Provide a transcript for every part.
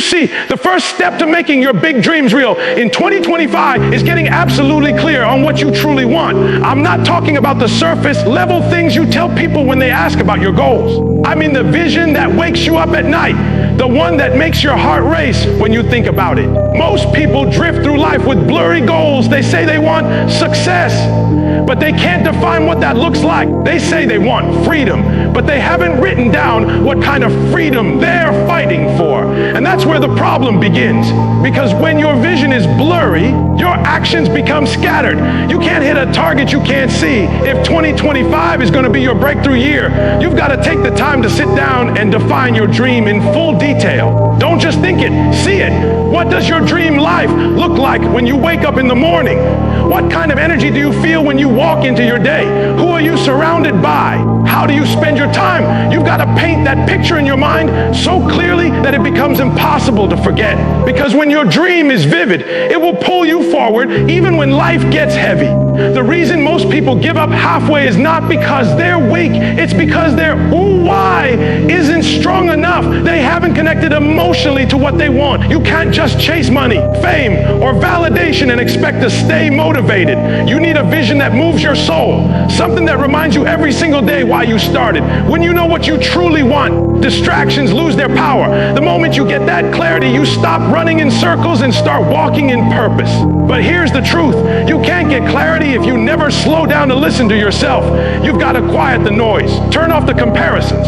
see, the first step to making your big dreams real in 2025 is getting absolutely clear on what you truly want. I'm not talking about the surface level things you tell people when they ask about your goals. I mean the vision that wakes you up at night, the one that makes your heart race when you think about it. Most people drift through life with blurry goals. They say they want success, but they can't define what that looks like. They say they want freedom, but they haven't written down what kind of freedom they're fighting for. And that's where the problem begins. Because when your vision is blurry, your actions become scattered. You can't hit a target you can't see. If 2025 is going to be your breakthrough year, you've got to take the time to sit down and define your dream in full detail. Don't just think it, see it. What does your dream life look like when you wake up in the morning? What kind of energy do you feel when you walk into your day? Who are you surrounded by? How do you spend your time? You've got to paint that picture in your mind so clearly that it becomes impossible to forget. Because when your dream is vivid, it will pull you forward even when life gets heavy. The reason most people give up halfway is not because they're weak, it's because their why isn't strong enough. They haven't connected emotionally to what they want. You can't just chase money, fame, or validation and expect to stay motivated. You need a vision that moves your soul, something that reminds you every single day why you started. When you know what you truly want, distractions lose their power. The moment you get that clarity, you stop running in circles and start walking in purpose. But here's the truth. You can't get clarity if you never slow down to listen to yourself. You've got to quiet the noise. Turn off the comparisons.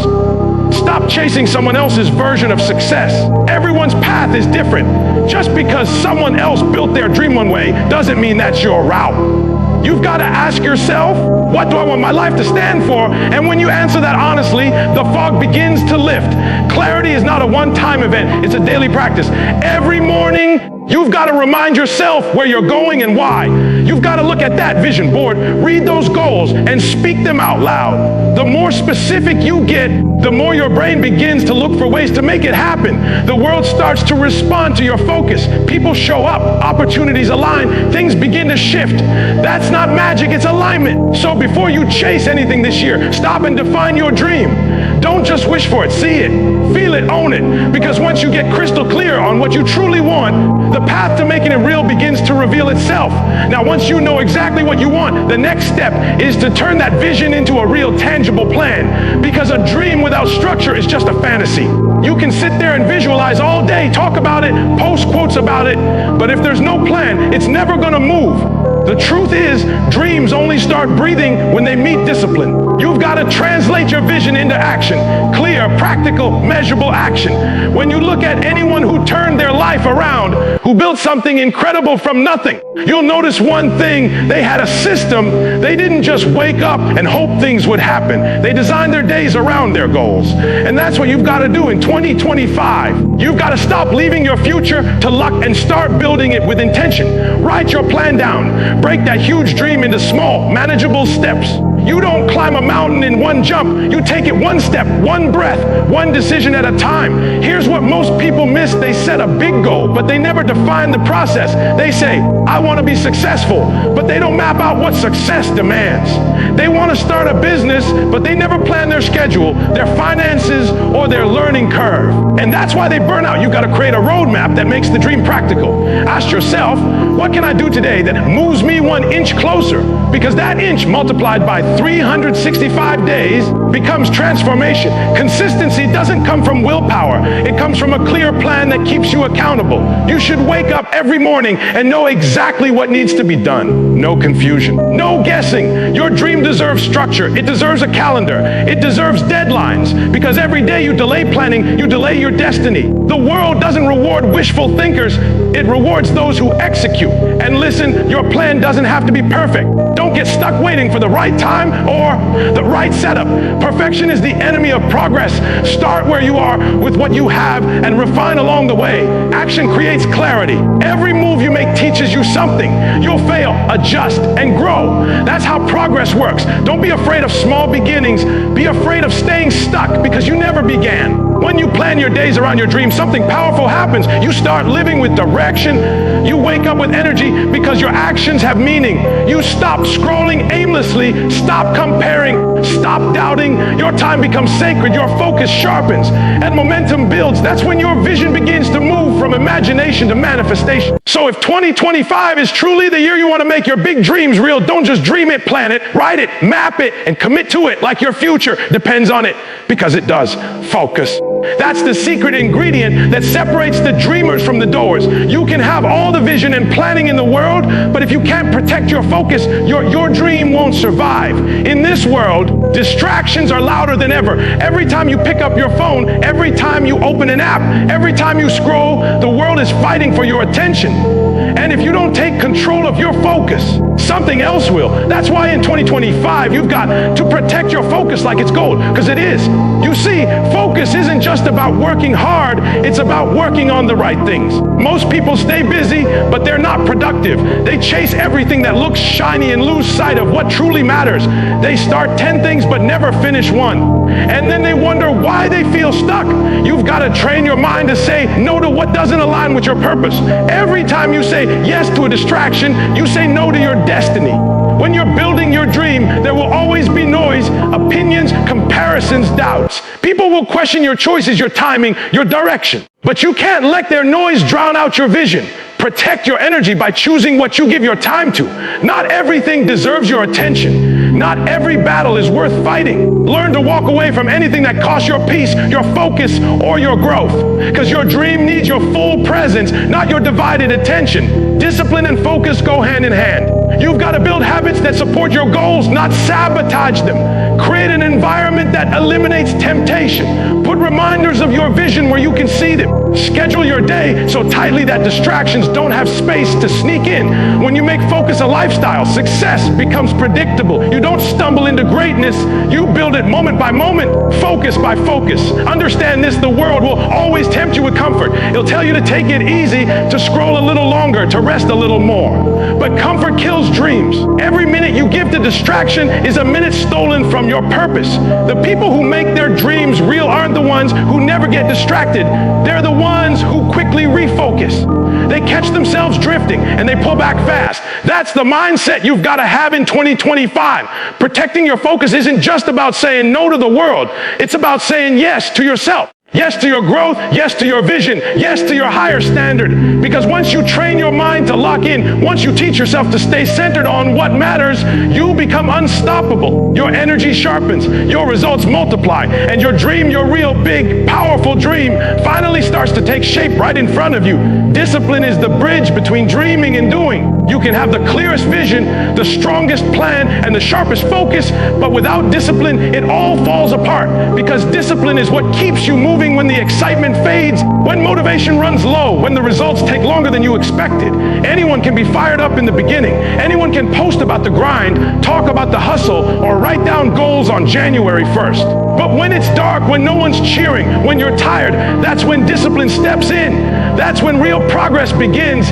Stop chasing someone else's version of success. Everyone's path is different. Just because someone else built their dream one way doesn't mean that's your route. You've got to ask yourself, what do I want my life to stand for? And when you answer that honestly, the fog begins to lift. Clarity is not a one-time event, it's a daily practice. Every morning, you've got to remind yourself where you're going and why. You've got to look at that vision board, read those goals, and speak them out loud. The more specific you get, the more your brain begins to look for ways to make it happen. The world starts to respond to your focus. People show up, opportunities align, things begin to shift. That's not magic, it's alignment. So before you chase anything this year, stop and define your dream. Don't just wish for it, see it, feel it, own it. Because once you get crystal clear on what you truly want, the path to making it real begins to reveal itself. Now, once you know exactly what you want, the next step is to turn that vision into a real tangible plan. Because a dream without structure is just a fantasy. You can sit there and visualize all day, talk about it, post quotes about it, but if there's no plan, it's never gonna move. The truth is, dreams only start breathing when they meet discipline. You've got to translate your vision into action. Clear, practical, measurable action. When you look at anyone who turned their life around, who built something incredible from nothing, you'll notice one thing. They had a system. They didn't just wake up and hope things would happen. They designed their days around their goals. And that's what you've got to do in 2025. You've got to stop leaving your future to luck and start building it with intention. Write your plan down. Break that huge dream into small, manageable steps. You don't climb a mountain in one jump. You take it one step, one breath, one decision at a time. Here's what most people miss. They set a big goal, but they never define the process. They say, I want to be successful, but they don't map out what success demands. They want to start a business, but they never plan their schedule, their finances, or their learning curve. And that's why they burn out. You've got to create a roadmap that makes the dream practical. Ask yourself, what can I do today that moves me 1 inch closer? Because that inch multiplied by 365 days becomes transformation. Consistency doesn't come from willpower. It comes from a clear plan that keeps you accountable. You should wake up every morning and know exactly what needs to be done. No confusion. No guessing. Your dream deserves structure. It deserves a calendar. It deserves deadlines. Because every day you delay planning, you delay your destiny. The world doesn't reward wishful thinkers. It rewards those who execute. And listen, your plan doesn't have to be perfect. Don't get stuck waiting for the right time or the right setup. Perfection is the enemy of progress. Start where you are with what you have and refine along the way. Action creates clarity. Every move you make teaches you something. You'll fail, adjust, and grow. That's how progress works. Don't be afraid of small beginnings. Be afraid of staying stuck because you never began. When you plan your days around your dreams, something powerful happens. You start living with direction. You wake up with energy because your actions have meaning. You stop scrolling aimlessly. Stop comparing. Stop doubting. Your time becomes sacred. Your focus sharpens and momentum builds. That's when your vision begins to move imagination to manifestation. So if 2025 is truly the year you want to make your big dreams real, don't just dream it, plan it, write it, map it, and commit to it like your future depends on it, because it does. Focus. That's the secret ingredient that separates the dreamers from the doers. You can have all the vision and planning in the world, but if you can't protect your focus, your dream won't survive. In this world, distractions are louder than ever. Every time you pick up your phone, every time you open an app, every time you scroll, the world is fighting for your attention. And if you don't take control of your focus, something else will. That's why in 2025, you've got to protect your focus like it's gold, because it is. You see, focus isn't just about working hard, it's about working on the right things. Most people stay busy, but they're not productive. They chase everything that looks shiny and lose sight of what truly matters. They start 10 things, but never finish one. And then they wonder why they feel stuck. You've got to train your mind to say no to what doesn't align with your purpose. Every time you say yes to a distraction, you say no to your destiny. When you're building your dream, there will always be noise, opinions, comparisons, doubts. People will question your choices, your timing, your direction. But you can't let their noise drown out your vision. Protect your energy by choosing what you give your time to. Not everything deserves your attention. Not every battle is worth fighting. Learn to walk away from anything that costs your peace, your focus, or your growth. Because your dream needs your full presence, not your divided attention. Discipline and focus go hand in hand. You've got to build habits that support your goals, not sabotage them. Create an environment that eliminates temptation. Put reminders of your vision where you can see them. Schedule your day so tightly that distractions don't have space to sneak in. When you make focus a lifestyle, success becomes predictable. You don't stumble into greatness. You build it moment by moment, focus by focus. Understand this, the world will always tempt you with comfort. It'll tell you to take it easy, to scroll a little longer, to rest a little more. But comfort kills dreams. Every minute you give to distraction is a minute stolen from your purpose. The people who make their dreams real aren't the ones who never get distracted. They're the ones who quickly refocus. They catch themselves drifting and they pull back fast. That's the mindset you've got to have in 2025. Protecting your focus isn't just about saying no to the world. It's about saying yes to yourself. Yes to your growth, yes to your vision, yes to your higher standard. Because once you train your mind to lock in, once you teach yourself to stay centered on what matters, you become unstoppable. Your energy sharpens, your results multiply, and your dream, your real big, powerful dream, finally starts to take shape right in front of you. Discipline is the bridge between dreaming and doing. You can have the clearest vision, the strongest plan, and the sharpest focus, but without discipline, it all falls apart. Because discipline is what keeps you moving when the excitement fades, when motivation runs low, when the results take longer than you expected. Anyone can be fired up in the beginning. Anyone can post about the grind, talk about the hustle, or write down goals on January 1st. But when it's dark, when no one's cheering, when you're tired, that's when discipline steps in. That's when real progress begins.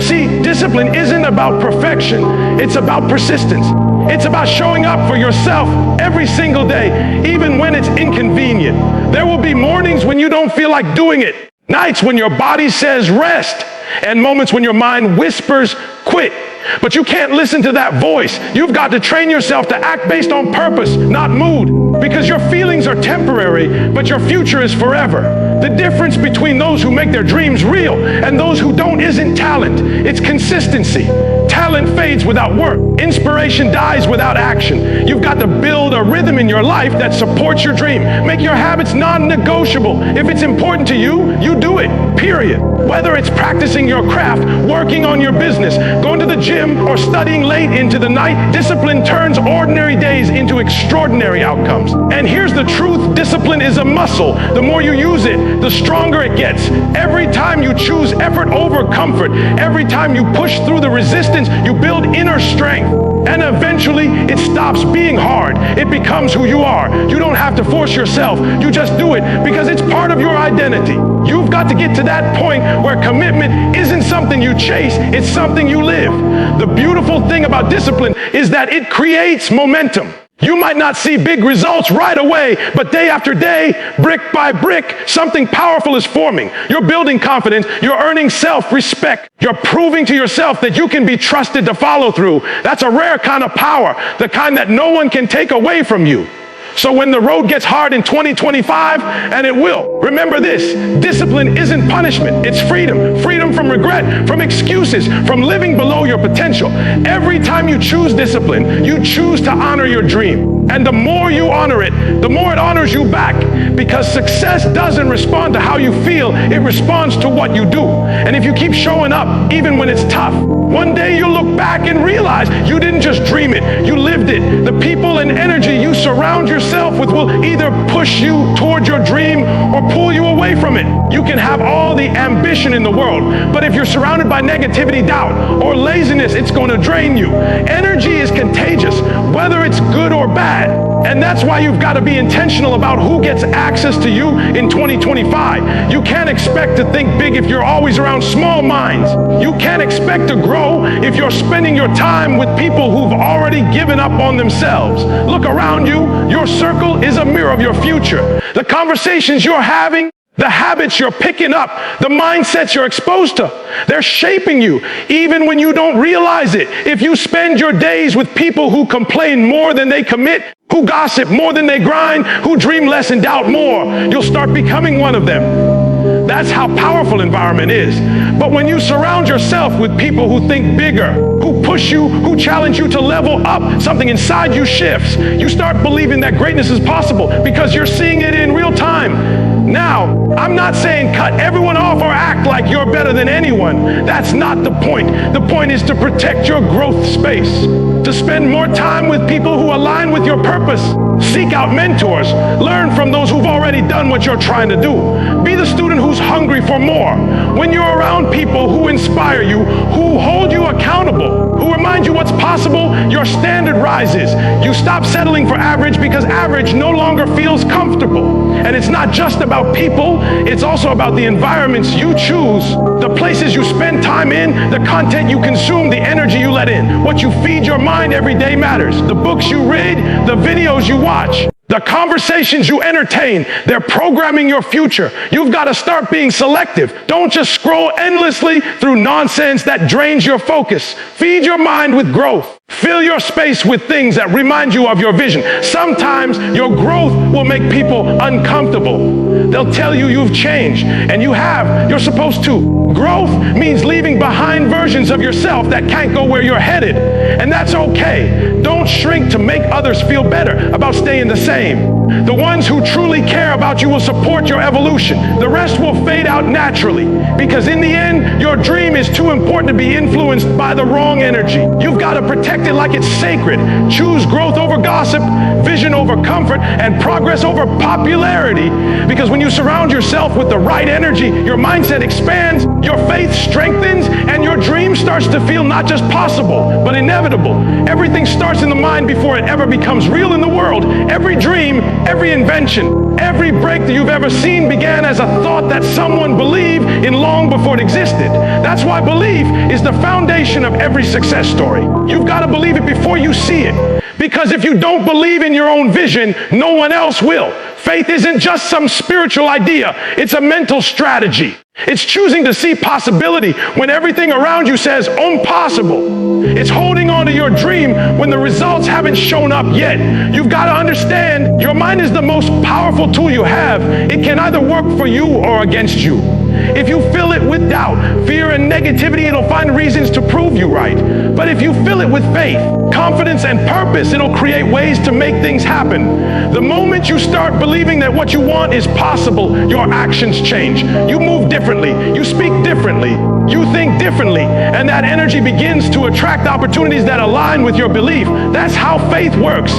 See, discipline isn't about perfection. It's about persistence. It's about showing up for yourself every single day, even when it's inconvenient. There will be mornings when you don't feel like doing it, nights when your body says rest, and moments when your mind whispers quit. But you can't listen to that voice. You've got to train yourself to act based on purpose, not mood. Because your feelings are temporary, but your future is forever. The difference between those who make their dreams real and those who don't isn't talent, it's consistency. Talent fades without work. Inspiration dies without action. You've got to build a rhythm in your life that supports your dream. Make your habits non-negotiable. If it's important to you, you do it, period. Whether it's practicing your craft, working on your business, going to the gym, or studying late into the night, discipline turns ordinary days into extraordinary outcomes. And here's the truth, discipline is a muscle. The more you use it, the stronger it gets. Every time you choose effort over comfort, every time you push through the resistance, you build inner strength. And eventually, it stops being hard. It becomes who you are. You don't have to force yourself. You just do it because it's part of your identity. You've got to get to that point where commitment isn't something you chase, it's something you live. The beautiful thing about discipline is that it creates momentum. You might not see big results right away, but day after day, brick by brick, something powerful is forming. You're building confidence, you're earning self-respect, you're proving to yourself that you can be trusted to follow through. That's a rare kind of power, the kind that no one can take away from you. So when the road gets hard in 2025, and it will, remember this: discipline isn't punishment, it's freedom. Freedom from regret, from excuses, from living below your potential. Every time you choose discipline, you choose to honor your dream. And the more you honor it, the more it honors you back. Because success doesn't respond to how you feel, it responds to what you do. And if you keep showing up, even when it's tough, one day you'll look back and realize you didn't just dream it, you lived it. The people and energy you surround yourself with will either push you toward your dream or pull you away from it. You can have all the ambition in the world, but if you're surrounded by negativity, doubt, or laziness, it's going to drain you. Energy is contagious, whether it's good or bad. And that's why you've got to be intentional about who gets access to you in 2025. You can't expect to think big if you're always around small minds. You can't expect to grow if you're spending your time with people who've already given up on themselves. Look around you. Your circle is a mirror of your future. The conversations you're having, the habits you're picking up, the mindsets you're exposed to, they're shaping you, even when you don't realize it. If you spend your days with people who complain more than they commit, who gossip more than they grind, who dream less and doubt more, you'll start becoming one of them. That's how powerful environment is. But when you surround yourself with people who think bigger, who push you, who challenge you to level up, something inside you shifts. You start believing that greatness is possible because you're seeing it in real time. Now, I'm not saying cut everyone off or act like you're better than anyone. That's not the point. The point is to protect your growth space, to spend more time with people who align with your purpose. Seek out mentors. Learn from those who've already done what you're trying to do. Be the student who's hungry for more. When you're around people who inspire you, who hold you accountable, who remind you what's possible, your standard rises. You stop settling for average because average no longer feels comfortable. And it's not just about people, it's also about the environments you choose, the places you spend time in, the content you consume, the energy you let in. What you feed your mind every day matters. The books you read, the videos you watch, the conversations you entertain, they're programming your future. You've got to start being selective. Don't just scroll endlessly through nonsense that drains your focus. Feed your mind with growth. Fill your space with things that remind you of your vision. Sometimes your growth will make people uncomfortable. They'll tell you you've changed, and you have. You're supposed to. Growth means leaving behind versions of yourself that can't go where you're headed, and that's okay. Don't shrink to make others feel better about staying the same. The ones who truly care about you will support your evolution. The rest will fade out naturally, because in the end, your dream is too important to be influenced by the wrong energy. You've got to protect it like it's sacred. Choose growth over gossip, vision over comfort, and progress over popularity. Because when you surround yourself with the right energy, your mindset expands, your faith strengthens, and your dream starts to feel not just possible, but inevitable. Everything starts in the mind before it ever becomes real in the world. Every dream, every invention, every breakthrough you've ever seen began as a thought that someone believed in long before it existed. That's why belief is the foundation of every success story. You've got to believe it before you see it. Because if you don't believe in your own vision, no one else will. Faith isn't just some spiritual idea. It's a mental strategy. It's choosing to see possibility when everything around you says impossible. It's holding on to your dream when the results haven't shown up yet. You've got to understand, your mind is the most powerful tool you have. It can either work for you or against you. If you fill it with doubt, fear, and negativity, it'll find reasons to prove you right. But if you fill it with faith, confidence, and purpose, it'll create ways to make things happen. The moment you start believing that what you want is possible, your actions change. You move differently. You speak differently. You think differently. And that energy begins to attract opportunities that align with your belief. That's how faith works.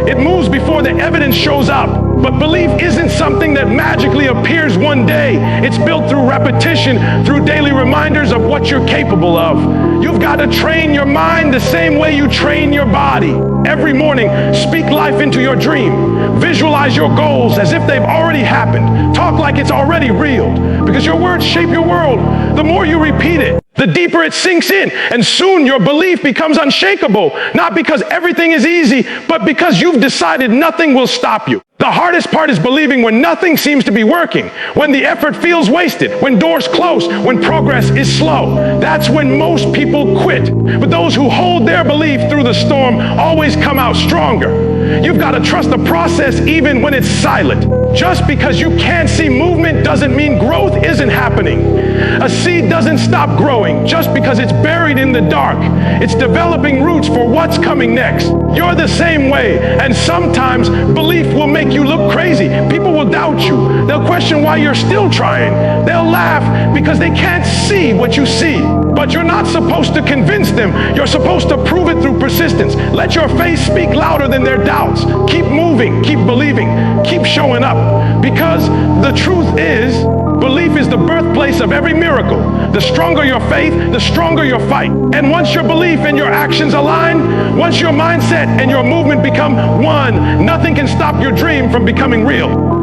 It moves before the evidence shows up. But belief isn't something that magically appears one day. It's built through repetition, through daily reminders of what you're capable of. You've got to train your mind the same way you train your body. Every morning, speak life into your dream. Visualize your goals as if they've already happened. Talk like it's already real, because your words shape your world. The more you repeat it, the deeper it sinks in, and soon your belief becomes unshakable, not because everything is easy, but because you've decided nothing will stop you. The The hardest part is believing when nothing seems to be working, when the effort feels wasted, when doors close, when progress is slow. That's when most people quit. But those who hold their belief through the storm always come out stronger. You've got to trust the process even when it's silent. Just because you can't see movement doesn't mean growth isn't happening. A seed doesn't stop growing just because it's buried in the dark. It's developing roots for what's coming next. You're the same way, and sometimes belief will make you look crazy. People will doubt you. They'll question why you're still trying. They'll laugh because they can't see what you see. But you're not supposed to convince them. You're supposed to prove it through persistence. Let your faith speak louder than their doubts. Keep moving, keep believing, keep showing up. Because the truth is, belief is the birthplace of every miracle. The stronger your faith, the stronger your fight. And once your belief and your actions align, once your mindset and your movement become one, nothing can stop your dream from becoming real.